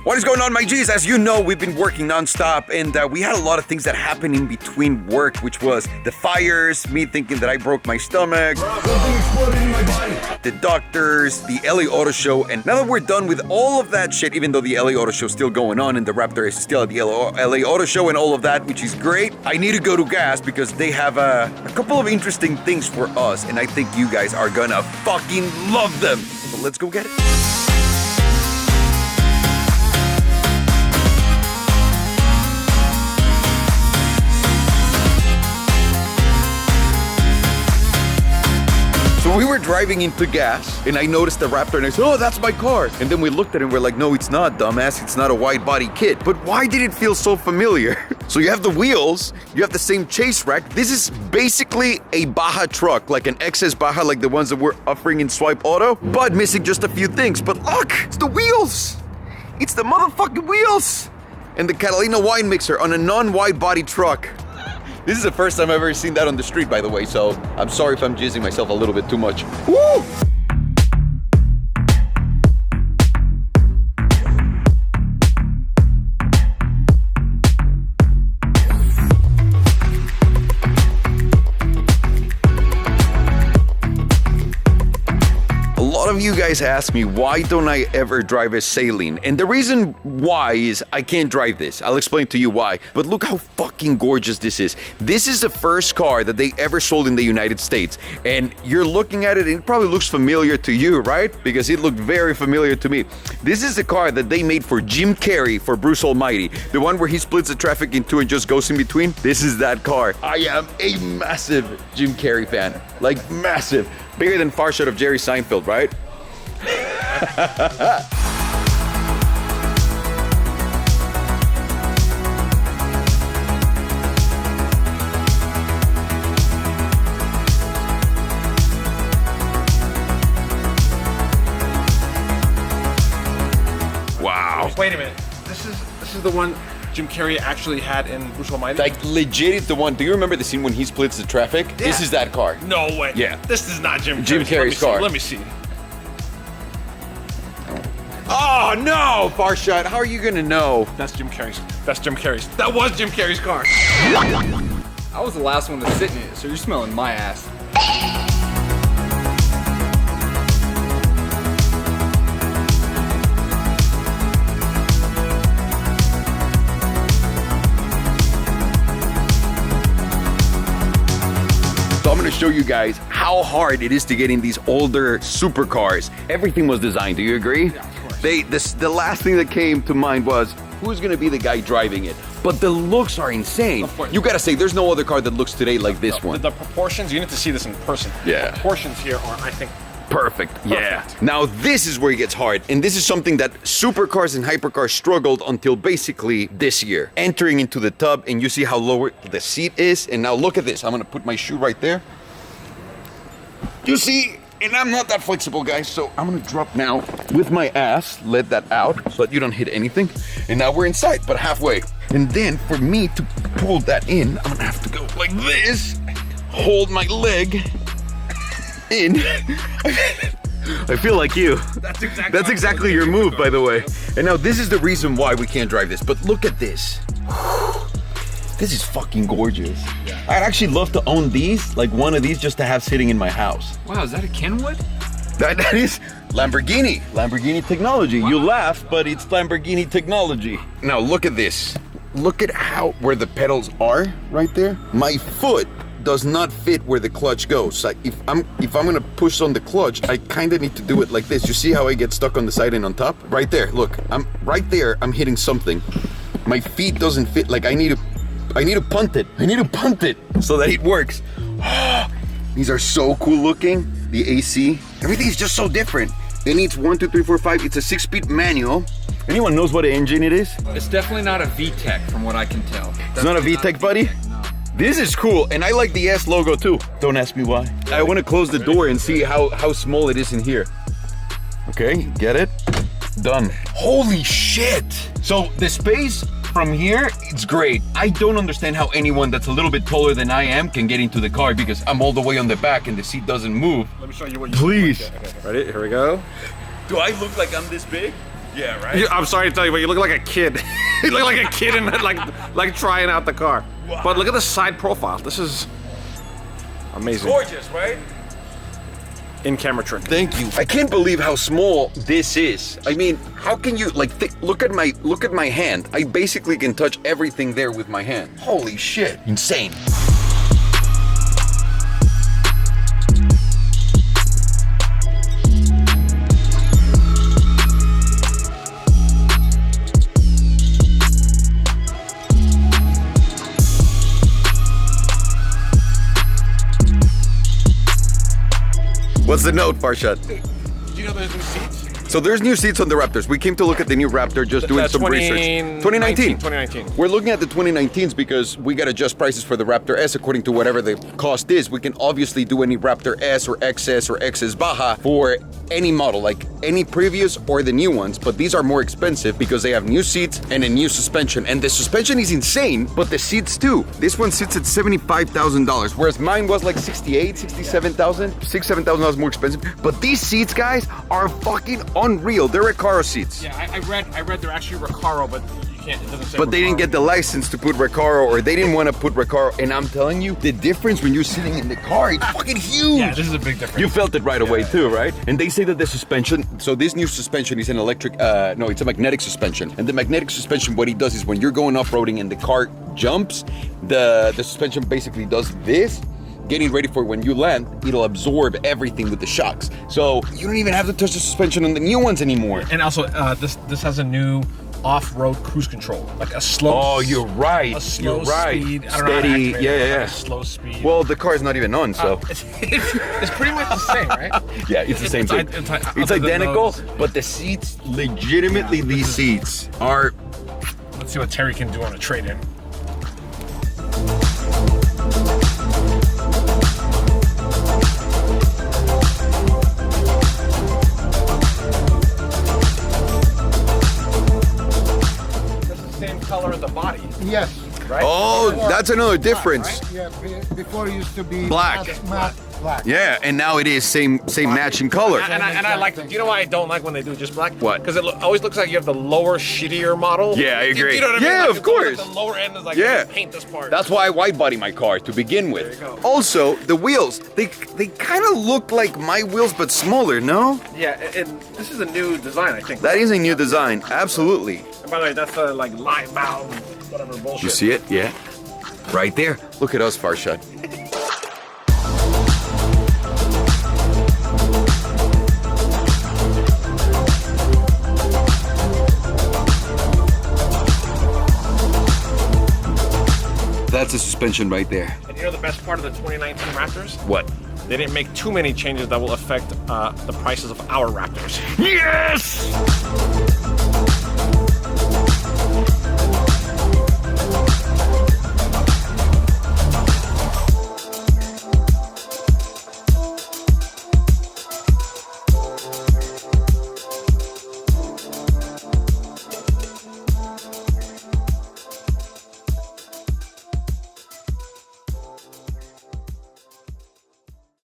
What is going on, my G's? As you know, we've been working non-stop, and we had a lot of things that happened in between work, which was the fires, me thinking that I broke my stomach, the doctors, the LA Auto Show, and now that we're done with all of that shit, even though the LA Auto Show is still going on and the Raptor is still at the LA Auto Show and all of that, which is great, I need to go to gas because they have a couple of interesting things for us, and I think you guys are gonna fucking love them. So let's go get it. So we were driving into gas, and I noticed the Raptor, and I said, oh, that's my car. And then we looked at it, and we're like, no, it's not, dumbass. It's not a wide-body kit. But why did it feel so familiar? So you have the wheels, you have the same chase rack. This is basically a Baja truck, like an XS Baja, like the ones that we're offering in Swipe Auto, but missing just a few things. But look, it's the wheels. It's the motherfucking wheels. And the Catalina wine mixer on a non-wide-body truck. This is the first time I've ever seen that on the street, by the way, so I'm sorry if I'm jizzing myself a little bit too much. Woo! A lot of you guys ask me, why don't I ever drive a Saleen? And the reason why is I can't drive this. I'll explain to you why. But look how fucking gorgeous this is. This is the first car that they ever sold in the United States. And you're looking at it, and it probably looks familiar to you, right? Because it looked very familiar to me. This is the car that they made for Jim Carrey for Bruce Almighty. The one where he splits the traffic in two and just goes in between. This is that car. I am a massive Jim Carrey fan. Like, massive. Bigger than Far Shot of Jerry Seinfeld, right? Wow. Wait a minute. This is the one Jim Carrey actually had in Bruce Almighty? Like, legit is the one. Do you remember the scene when he splits the traffic? Yeah. This is that car. No way. Yeah. This is not Jim Carrey's car. Let me see. Oh no, Far Shot. How are you gonna know? That's Jim Carrey's. That was Jim Carrey's car. I was the last one to sit in it, so you're smelling my ass. So I'm gonna show you guys how hard it is to get in these older supercars. Everything was designed, do you agree? Yeah, of course. The last thing that came to mind was, who's gonna be the guy driving it? But the looks are insane. Of course. You gotta say, there's no other car that looks today like this one. The proportions, you need to see this in person. Yeah. The proportions here are, I think, Perfect. Yeah. Now this is where it gets hard, and this is something that supercars and hypercars struggled until basically this year. Entering into the tub, and you see how low the seat is, and now look at this. I'm gonna put my shoe right there. You see, and I'm not that flexible, guys, so I'm gonna drop now with my ass, let that out, so that you don't hit anything. And now we're inside, but halfway. And then for me to pull that in, I'm gonna have to go like this, hold my leg in. I feel like you. That's exactly your move, by the way. And now this is the reason why we can't drive this, but look at this. This is fucking gorgeous. Yeah. I'd actually love to own these, like one of these just to have sitting in my house. Wow, is that a Kenwood? That is Lamborghini technology. Wow. You laugh, but it's Lamborghini technology. Now look at this. Look at where the pedals are right there. My foot does not fit where the clutch goes. Like if I'm gonna push on the clutch, I kind of need to do it like this. You see how I get stuck on the side and on top? Right there, look, I'm right there, I'm hitting something. My feet doesn't fit, like I need to punt it. I need to punt it so that it works. These are so cool looking. The AC, everything's just so different. It needs 1, 2, 3, 4, 5. It's a 6-speed manual. Anyone knows what engine it is? It's definitely not a VTEC from what I can tell. It's not a VTEC, buddy? No. This is cool, and I like the S logo too. Don't ask me why. I want to close the door and see how small it is in here. Okay, get it? Done. Holy shit! So the space from here, it's great. I don't understand how anyone that's a little bit taller than I am can get into the car because I'm all the way on the back and the seat doesn't move. Let me show you what you Please. Okay. Ready? Here we go. Do I look like I'm this big? Yeah, right? I'm sorry to tell you, but you look like a kid. You look like a kid in like trying out the car. Wow. But look at the side profile. This is amazing. Gorgeous, right? In camera trick. Thank you. I can't believe how small this is. I mean, how can you like look at my hand? I basically can touch everything there with my hand. Holy shit. Insane. What's the note, Farshad? Did you know there's new seats? So there's new seats on the Raptors. We came to look at the new Raptor, just doing some research. 2019. 2019. We're looking at the 2019s because we got to adjust prices for the Raptor S according to whatever the cost is. We can obviously do any Raptor S or XS or XS Baja for any model, like any previous or the new ones, but these are more expensive because they have new seats and a new suspension. And the suspension is insane, but the seats too. This one sits at $75,000, whereas mine was like 68, 67,000, $7,000 more expensive. But these seats, guys, are fucking unreal. They're Recaro seats. Yeah, I read they're actually Recaro, but you can't. It doesn't say. But they didn't Recaro. get the license to put Recaro, or they didn't want to put Recaro. And I'm telling you, the difference when you're sitting in the car, it's fucking huge. Yeah, this is a big difference. You felt it right away too, right? And they say that the suspension, so this new suspension is an electric, no, it's a magnetic suspension. And the magnetic suspension, what it does is when you're going off-roading and the car jumps, the suspension basically does this, getting ready for when you land, it'll absorb everything with the shocks. So you don't even have to touch the suspension on the new ones anymore. And also, this has a new off-road cruise control, like a slow. Oh, you're right. A slow You're right. speed. I don't know how to Steady. activate Yeah, it, yeah, like yeah. a slow speed. Well, the car's not even on, so. It's pretty much the same, right? Yeah, it's the same thing. It's It's other than identical, those. but the seats, legitimately, these seats are. Let's see what Terry can do on a trade-in. This is the same color as the body, Yes. right? Oh, that's another difference. Yeah, before it used to be Black. matte black. Yeah, and now it is same matching color. And I like. You know why I don't like when they do just black? What? Because it always looks like you have the lower, shittier model. Yeah, I agree. You know what I mean? Yeah, Like, of it's always course. like the lower end is like, Yeah. paint this part. That's why I white body my car to begin with. There you go. Also, the wheels, they kind of look like my wheels but smaller, no? Yeah, and this is a new design, I think. That is a new design, absolutely. And by the way, that's the like live bound, whatever bullshit. You see it? Yeah. Right there. Look at us, Farshad. That's a suspension right there. And you know the best part of the 2019 Raptors? What? They didn't make too many changes that will affect the prices of our Raptors. Yes!